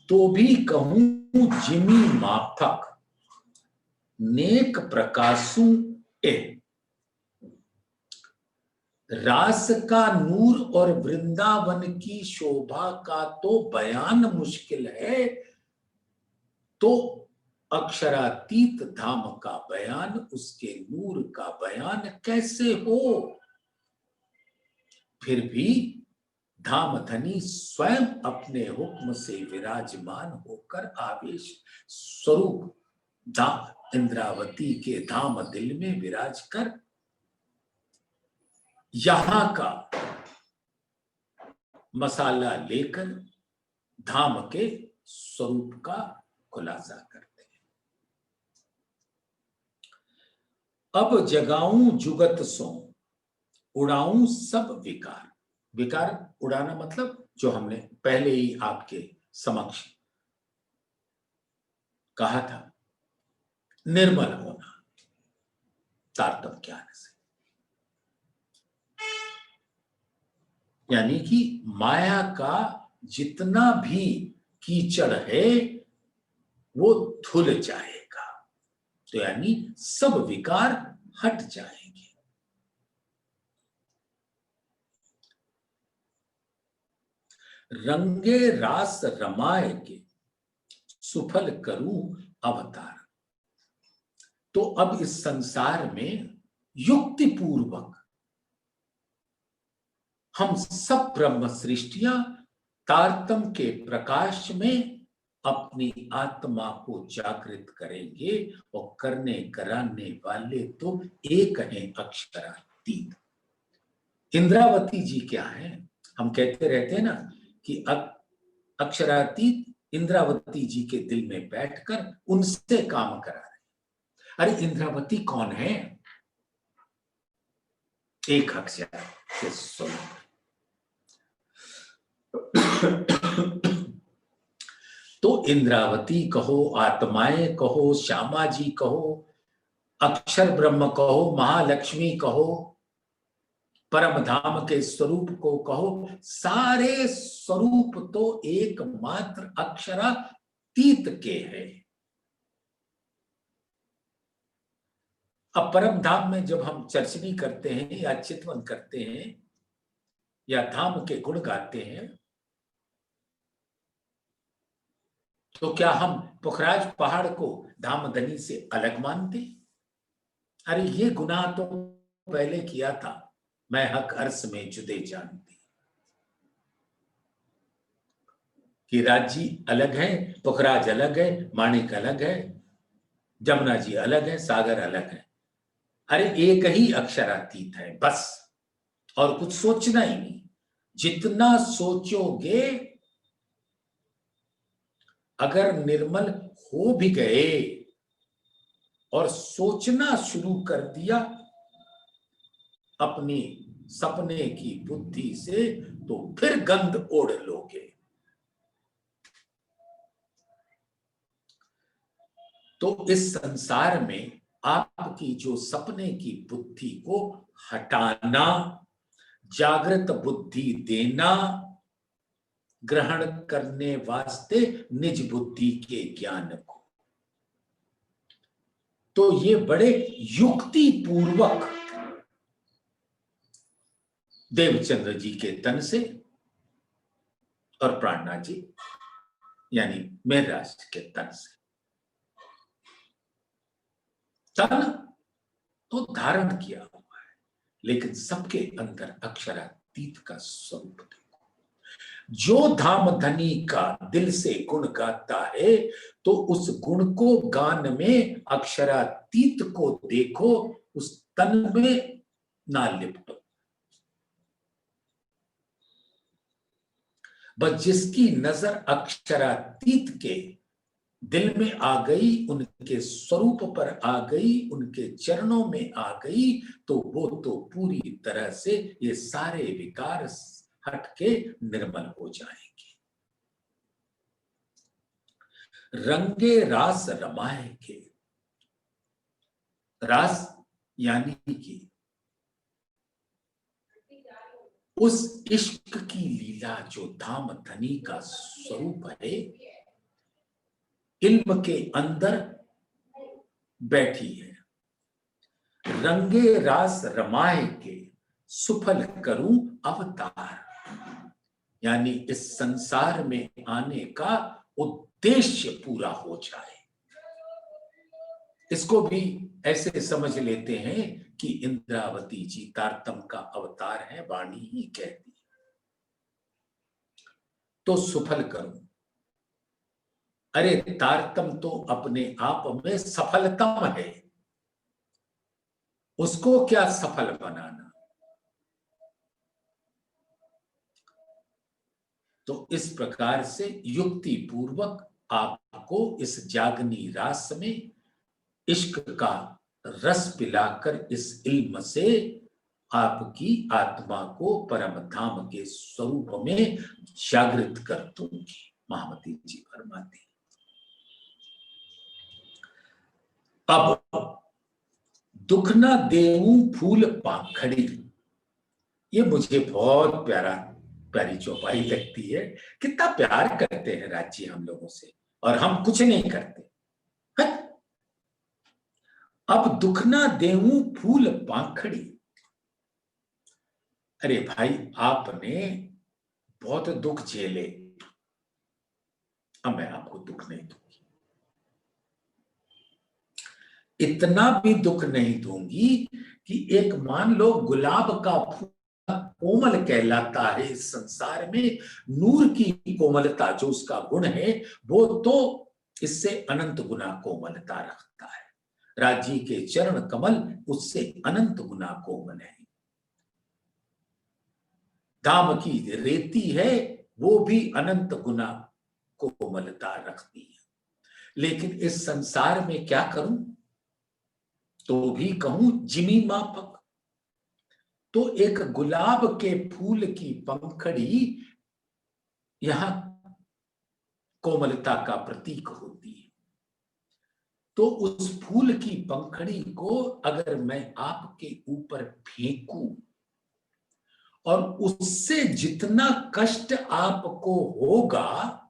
S1: तो भी कहूं जिमी माफक नेक प्रकाशु ए, रास का नूर और वृंदावन की शोभा का तो बयान मुश्किल है, तो अक्षरातीत धाम का बयान, उसके नूर का बयान कैसे हो। फिर भी धामधनी स्वयं अपने हुक्म से विराजमान होकर आवेश स्वरूप इंद्रावती के धाम दिल में विराज कर यहां का मसाला लेकर धाम के स्वरूप का खुलासा करते हैं। अब जगाऊं जुगत सो, उड़ाऊं सब विकार। विकार उड़ाना मतलब जो हमने पहले ही आपके समक्ष कहा था, निर्मल होना तारतम ज्ञान से, यानी कि माया का जितना भी कीचड़ है वो धुल जाएगा, तो यानी सब विकार हट जाएंगे। रंगे रास रमाए के सुफल करूं अवतार। तो अब इस संसार में युक्ति पूर्वक हम सब ब्रह्म सृष्टियां तारतम्य के प्रकाश में अपनी आत्मा को जागृत करेंगे, और करने कराने वाले तो एक हैं, अक्षरातीत। इंद्रावती जी क्या है? हम कहते रहते हैं ना कि अक्षरातीत इंद्रावती जी के दिल में बैठकर उनसे काम करा रहे। अरे इंद्रावती कौन है? एक अक्षर के स्वरूप। तो इंद्रावती कहो, आत्माएं कहो, श्यामा जी कहो, अक्षर ब्रह्म कहो, महालक्ष्मी कहो, परम धाम के स्वरूप को कहो, सारे स्वरूप तो एकमात्र अक्षरातीत के हैं। अब परम धाम में जब हम चर्चनी करते हैं या चितवन करते हैं या धाम के गुण गाते हैं, तो क्या हम पुखराज पहाड़ को धामधनी से अलग मानते? अरे ये गुनाह तो पहले किया था, मैं हक अर्श में जुदे जानती। कि राज जी अलग है, पुखराज अलग है, माणिक अलग है, जमुना जी अलग है, सागर अलग है। अरे एक ही अक्षरातीत है बस, और कुछ सोचना ही नहीं। जितना सोचोगे, अगर निर्मल हो भी गए और सोचना शुरू कर दिया अपनी सपने की बुद्धि से, तो फिर गंध ओढ़ लोगे। तो इस संसार में आपकी जो सपने की बुद्धि को हटाना, जागृत बुद्धि देना, ग्रहण करने वास्ते निज बुद्धि के ज्ञान को, तो ये बड़े युक्ति पूर्वक देवचंद्र जी के तन से और प्राणनाथ जी यानी मेहराज के तन से, तन तो धारण किया हुआ है, लेकिन सबके अंदर अक्षरातीत का स्वरूप देखो। जो धाम धनी का दिल से गुण गाता है, तो उस गुण को गान में अक्षरातीत को देखो, उस तन में ना लिपटो। बस जिसकी नजर अक्षरातीत के दिल में आ गई, उनके स्वरूप पर आ गई, उनके चरणों में आ गई, तो वो तो पूरी तरह से ये सारे विकार हट के निर्मल हो जाएंगे। रंगे रास रमाए के, रास यानी कि उस इश्क की लीला जो धाम धनी का स्वरूप है, इल्म के अंदर बैठी है। रंगे रास रमाए के सुफल करूं अवतार, यानी इस संसार में आने का उद्देश्य पूरा हो जाए। इसको भी ऐसे समझ लेते हैं कि इंद्रावती जी तारतम का अवतार है, वाणी ही कहती है। तो सुफल करूं, अरे तारतम तो अपने आप में सफलतम है, उसको क्या सफल बनाना। तो इस प्रकार से युक्ति पूर्वक आपको इस जागनी रास में इश्क का रस पिलाकर इस इल्म से आपकी आत्मा को परम धाम के स्वरूप में जागृत कर दूंगी। महामती जी फरमाती। अब दुख ना देऊं फूल पाखड़ी, ये मुझे बहुत प्यारी चौपाई लगती है। कितना प्यार करते हैं राज्य हम लोगों से, और हम कुछ नहीं करते है? अब दुख ना देऊं फूल पाखड़ी, अरे भाई आपने बहुत दुख झेले, अब मैं आपको दुख नहीं दूंगी, इतना भी दुख नहीं दूंगी कि एक मान लो गुलाब का फूल कोमल कहलाता है इस संसार में, नूर की कोमलता जो उसका गुण है वो तो इससे अनंत गुना कोमलता रखता है। राजी के चरण कमल उससे अनंत गुना कोमल है। धाम की रेती है वो भी अनंत गुना कोमलता रखती है। लेकिन इस संसार में क्या करूं, तो भी कहूं जिमी माफक। तो एक गुलाब के फूल की पंखड़ी यहां कोमलता का प्रतीक होती है। तो उस फूल की पंखड़ी को अगर मैं आपके ऊपर फेंकूं और उससे जितना कष्ट आपको होगा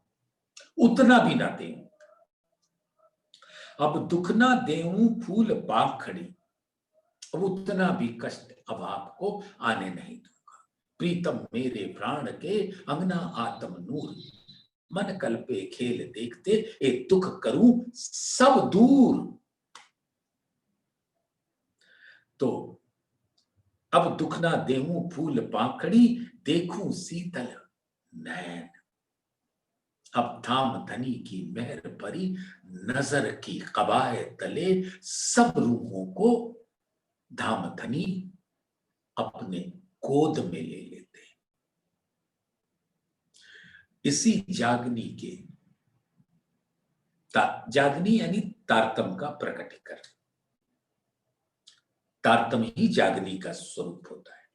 S1: उतना भी ना दें। अब दुख ना देऊं फूल पंखड़ी, अब उतना भी कष्ट अब आपको आने नहीं दूंगा। प्रीतम मेरे प्राण के अंगना आत्म नूर, मन कल्पे खेल देखते ए दुख करूं सब दूर। तो अब दुख ना देऊं फूल पाखड़ी, देखूं शीतल नैन। अब धाम धनी की मेहर परी, नजर की कबाए तले सब रूहों को धाम धनी अपने गोद में ले लेते। इसी जागनी के जागनी यानी तारतम का प्रकटीकरण, तारतम ही जागनी का स्वरूप होता है।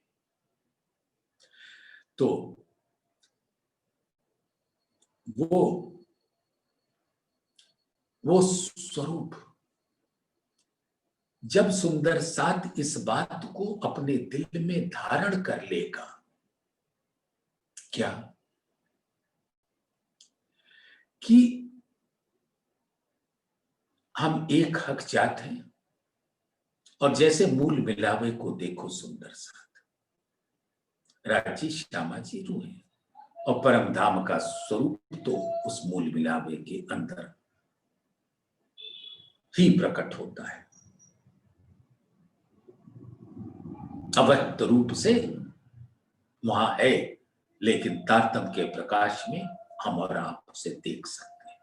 S1: तो वो स्वरूप जब सुंदर साथ इस बात को अपने दिल में धारण कर लेगा, क्या कि हम एक हक जात हैं, और जैसे मूल मिलावे को देखो सुंदर साथ, राजी श्यामा जी रू है और परम धाम का स्वरूप तो उस मूल मिलावे के अंदर ही प्रकट होता है। अव्यक्त रूप से वहां है, लेकिन तारतम के प्रकाश में हम और आप उसे देख सकते हैं।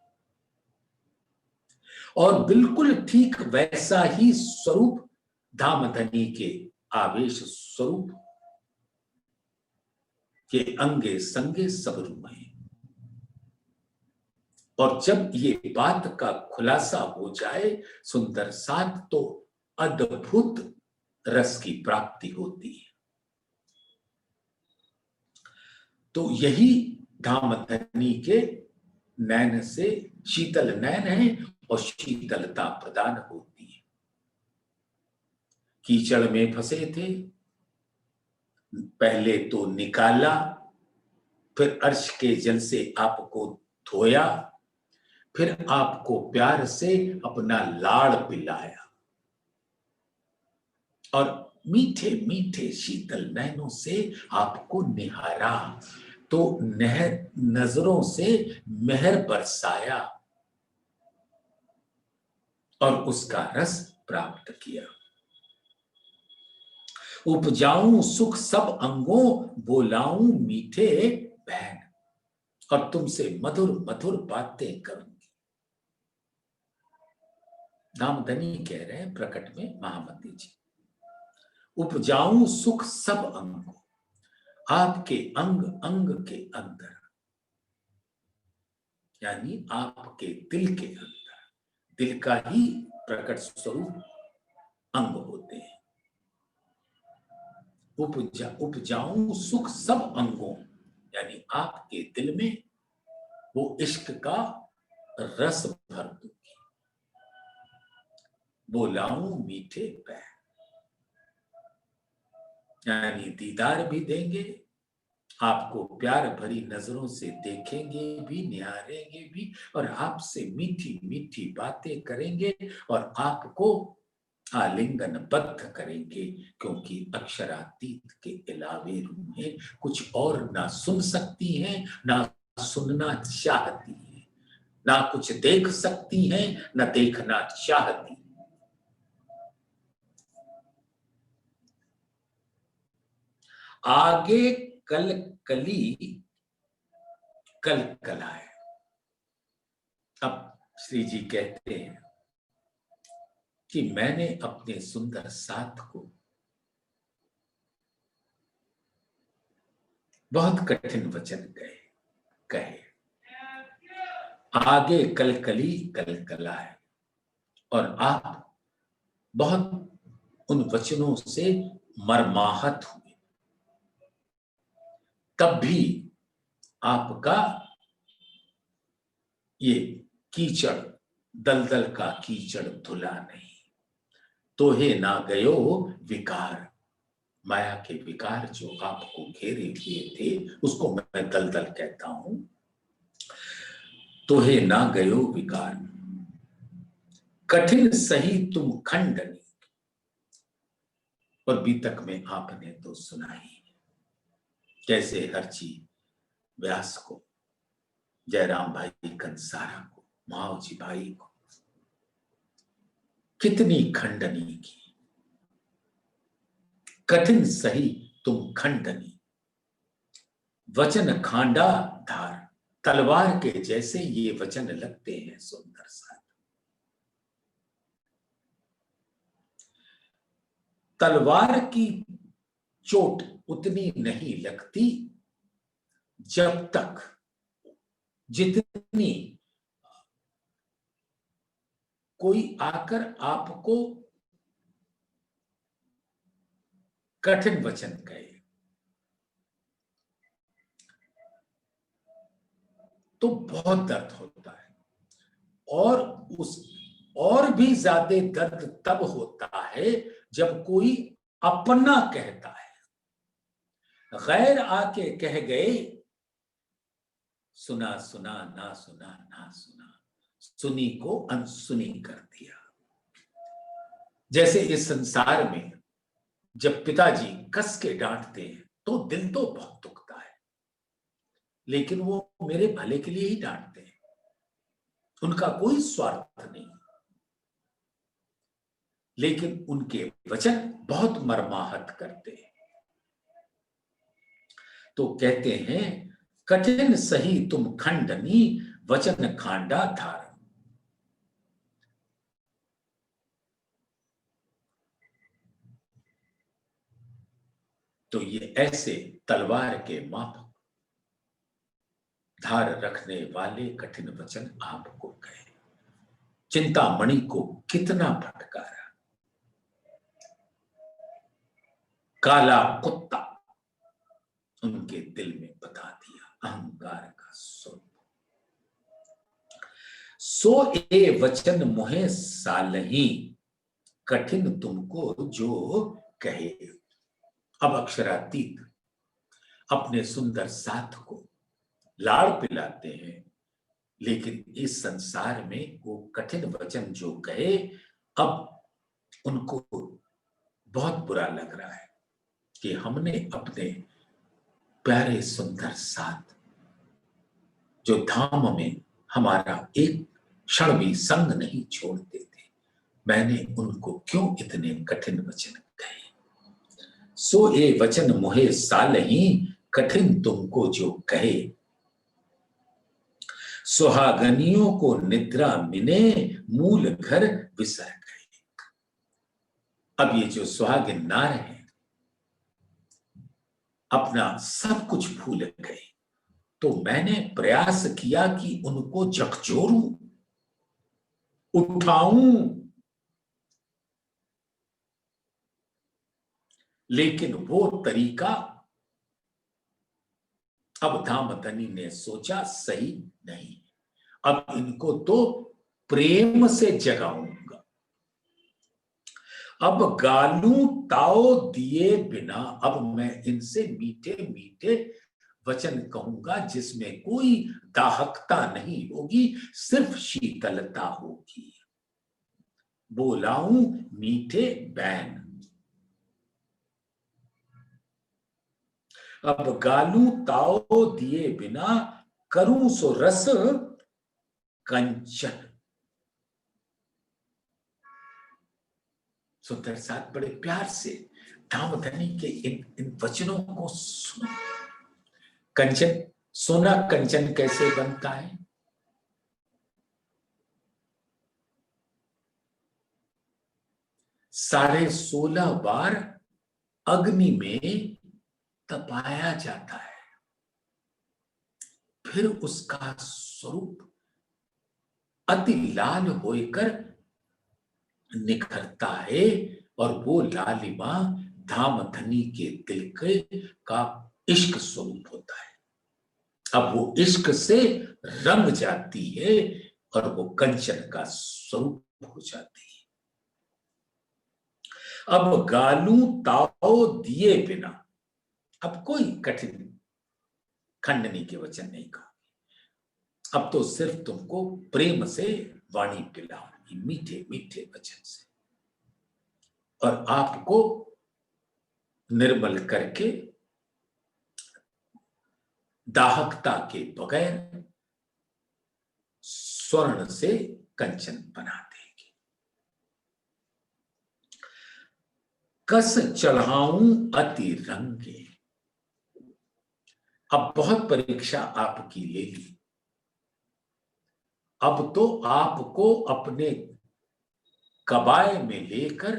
S1: और बिल्कुल ठीक वैसा ही स्वरूप धामधनी के आवेश स्वरूप के अंगे संगे सब रूप है। और जब ये बात का खुलासा हो जाए सुंदर साथ, तो अद्भुत रस की प्राप्ति होती है। तो यही धामधनी के नैन से शीतल नैन है और शीतलता प्रदान होती है। कीचड़ में फंसे थे, पहले तो निकाला, फिर अर्श के जल से आपको धोया, फिर आपको प्यार से अपना लाड़ पिलाया और मीठे मीठे शीतल नैनों से आपको निहारा, तो नजरों से मेहर बरसाया और उसका रस प्राप्त किया। उपजाऊं सुख सब अंगों, बोलाऊं मीठे बहन, और तुमसे मधुर मधुर बातें करूंगी। नामधनी कह रहे हैं प्रकट में महामती जी, उपजाऊं सुख सब अंगों, आपके अंग अंग के अंदर, यानी आपके दिल के अंदर, दिल का ही प्रकट स्वरूप अंग होते हैं। उपजाऊं सुख सब अंगों, यानी आपके दिल में वो इश्क का रस भर दूंगी। बोलाऊं मीठे पैर, यानी दीदार भी देंगे, आपको प्यार भरी नजरों से देखेंगे भी, निहारेंगे भी, और आपसे मीठी मीठी बातें करेंगे और आपको आलिंगन बद्ध करेंगे, क्योंकि अक्षरातीत के अलावे रूहें कुछ और ना सुन सकती हैं, ना सुनना चाहती हैं, ना कुछ देख सकती हैं, ना देखना चाहती। आगे कल कली कल कलाए। अब श्री जी कहते हैं कि मैंने अपने सुंदर साथ को बहुत कठिन वचन कहे, आगे कलकली कलकला है, और आप बहुत उन वचनों से मर्माहत हुए, तब भी आपका ये कीचड़, दलदल का कीचड़ धुला नहीं। तो हे ना गयो विकार, माया के विकार जो आपको घेरे हुए थे, उसको मैं दलदल कहता हूं। तो हे ना गयो विकार, कठिन सही तुम खंडनी। और बीतक में आपने तो सुना ही कैसे हरची व्यास को, जयराम भाई कंसारा को, माओजी भाई को कितनी खंडनी की। कठिन सही तुम खंडनी, वचन खांडा धार। तलवार के जैसे ये वचन लगते हैं सुंदर सा। तलवार की चोट उतनी नहीं लगती जब तक जितनी कोई आकर आपको कठिन वचन कहे, तो बहुत दर्द होता है। और भी ज्यादा दर्द तब होता है जब कोई अपना कहता है। गैर आके कह गए, सुना सुना ना सुना ना सुना, सुनी को अनसुनी कर दिया। जैसे इस संसार में जब पिताजी कस के डांटते हैं तो दिल तो बहुत दुखता है, लेकिन वो मेरे भले के लिए ही डांटते हैं, उनका कोई स्वार्थ नहीं। लेकिन उनके वचन बहुत मर्माहत करते हैं। तो कहते हैं, कठिन सही तुम खंडनी, वचन खांडा धार। तो ये ऐसे तलवार के माफक धार रखने वाले कठिन वचन आपको कहे। चिंतामणि को कितना फटकारा, काला कुत्ता उनके दिल में बता दिया, अहंकार का स्वरूप। सो ए वचन मोहे सालही, कठिन तुमको जो कहे। अब अक्षरातीत अपने सुंदर साथ को लाड़ पिलाते हैं, लेकिन इस संसार में वो कठिन वचन जो कहे, अब उनको बहुत बुरा लग रहा है कि हमने अपने प्यारे सुंदर साथ, जो धाम में हमारा एक क्षण भी संग नहीं छोड़ते थे, मैंने उनको क्यों इतने कठिन वचन कहे। सो ए वचन मोहे सालही, कठिन तुमको जो कहे। सुहागनियों को निद्रा मिने, मूल घर बिसर गए। अब ये जो सुहागिन नार है, अपना सब कुछ भूल गए, तो मैंने प्रयास किया कि उनको झकझोरूं, उठाऊं, लेकिन वो तरीका अब धामधनी ने सोचा सही नहीं। अब इनको तो प्रेम से जगाऊंगा। अब गालू ताओ दिए बिना, अब मैं इनसे मीठे मीठे वचन कहूंगा, जिसमें कोई दाहकता नहीं होगी, सिर्फ शीतलता होगी। बोलाऊं मीठे बैन। अब गालूं ताओ दिए बिना, करूं सो रस कंचन। सुंदर साथ बड़े प्यार से धामधनी के इन वचनों को सुनो। कंचन, सोना कंचन कैसे बनता है? साढ़े 16 बार अग्नि में तपाया जाता है, फिर उसका स्वरूप अति लाल होकर निखरता है, और वो लालिमा धामधनी के दिल के का इश्क स्वरूप होता है। अब वो इश्क से रंग जाती है और वो कंचन का स्वरूप हो जाती है। अब गालू ताओ दिए बिना, अब कोई कठिन खंडनी के वचन नहीं कहूंगी, अब तो सिर्फ तुमको प्रेम से वाणी पिलाऊंगी, मीठे मीठे वचन से, और आपको निर्मल करके दाहकता के बगैर स्वर्ण से कंचन बना देगी। कस चढ़ाऊं अति रंगे, अब बहुत परीक्षा आपकी ले ली, अब तो आपको अपने कबाए में लेकर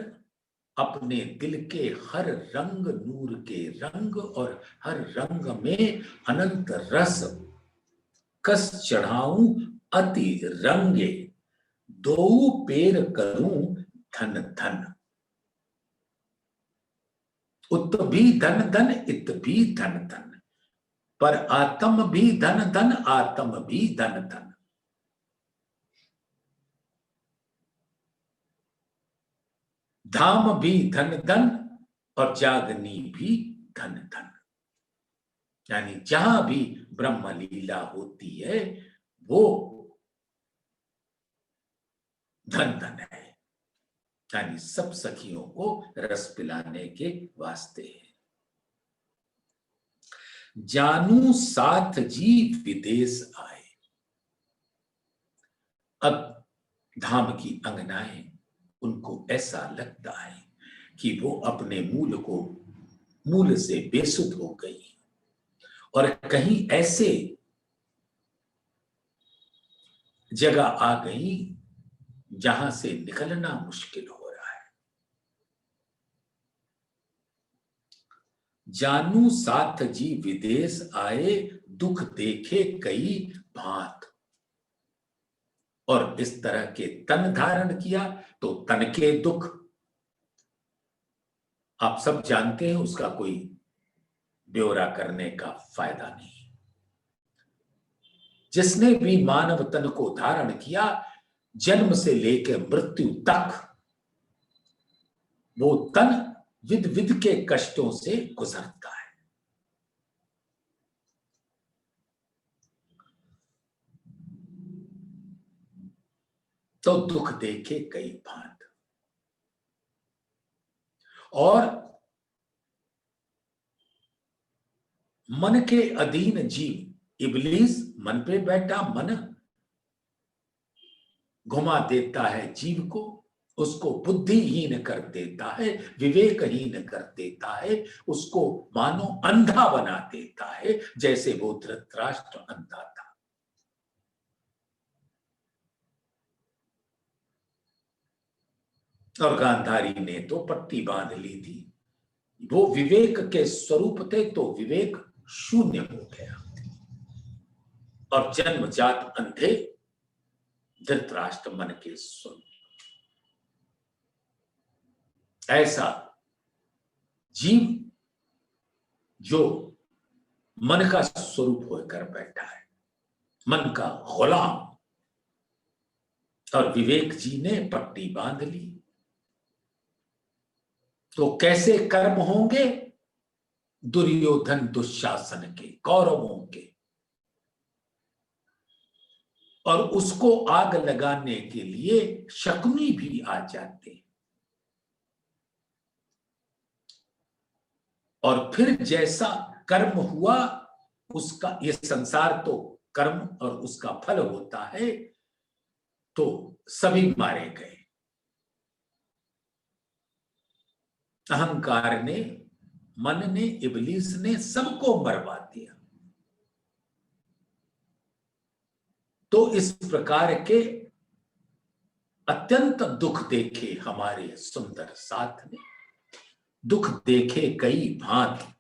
S1: अपने दिल के हर रंग, नूर के रंग और हर रंग में अनंत रस कस चढ़ाऊं अति रंगे, दो पेर करूं धन धन। उत भी धन धन, इत भी धन धन, पर आत्म भी धन धन, आत्म भी धन धन। धाम भी धन धन और जागनी भी धन धन। यानी जहां भी ब्रह्म लीला होती है वो धन धन है, यानी सब सखियों को रस पिलाने के वास्ते है। जानू साथ जी विदेश आए, अब धाम की अंगनाएं उनको ऐसा लगता है कि वो अपने मूल से बेसुध हो गई, और कहीं ऐसे जगह आ गई जहां से निकलना मुश्किल हो रहा है। जानू साथ जी विदेश आए, दुख देखे कई भांत, और इस तरह के तन धारण किया तो तन के दुख आप सब जानते हैं, उसका कोई ब्यौरा करने का फायदा नहीं। जिसने भी मानव तन को धारण किया, जन्म से लेकर मृत्यु तक वो तन विध विध के कष्टों से गुजरता है। तो दुख देखे कई भांत, और मन के अधीन जीव, इब्लीस मन पे बैठा, मन घुमा देता है जीव को, उसको बुद्धिहीन कर देता है, विवेकहीन कर देता है, उसको मानो अंधा बना देता है, जैसे वो धृतराष्ट्र अंधा था। और गांधारी ने तो पट्टी बांध ली थी, वो विवेक के स्वरूप थे तो विवेक शून्य हो गया, और जन्मजात अंधे धृतराष्ट्र मन के स्वरूप। ऐसा जीव जो मन का स्वरूप होकर बैठा है, मन का गुलाम, और विवेक जी ने पट्टी बांध ली, तो कैसे कर्म होंगे दुर्योधन दुशासन के, कौरवों के? और उसको आग लगाने के लिए शकुनी भी आ जाते हैं। और फिर जैसा कर्म हुआ उसका, ये संसार तो कर्म और उसका फल होता है, तो सभी मारे गए। अहंकार ने, मन ने, इबलीस ने सबको मरवा दिया। तो इस प्रकार के अत्यंत दुख देखे हमारे सुंदर साथ ने, दुख देखे कई भांति,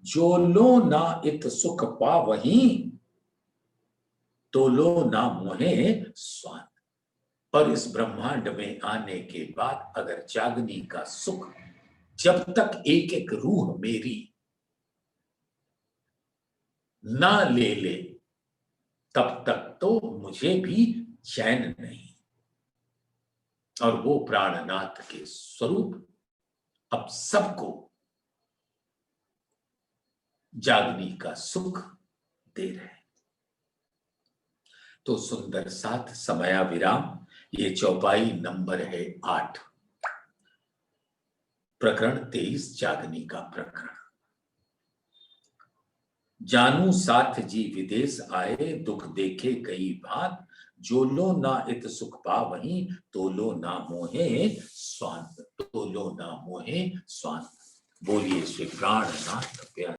S1: जो लो ना इत सुख पावहीं, तो लो ना मोहे स्वांत। और इस ब्रह्मांड में आने के बाद अगर जागनी का सुख जब तक एक एक रूह मेरी ना ले ले, तब तक तो मुझे भी चैन नहीं। और वो प्राणनाथ के स्वरूप अब सबको जागनी का सुख दे रहे हैं। तो सुंदर साथ समया विराम, ये चौपाई नंबर है 8, प्रकरण 23, जागनी का प्रकरण। जानू साथ जी विदेश आए, दुख देखे कई भांत, जो लो ना इत सुख पावहीं, तो लो ना मोहे स्वांत, तो लो ना मोहे स्वांत। बोलिए श्री प्राणनाथ प्यारे।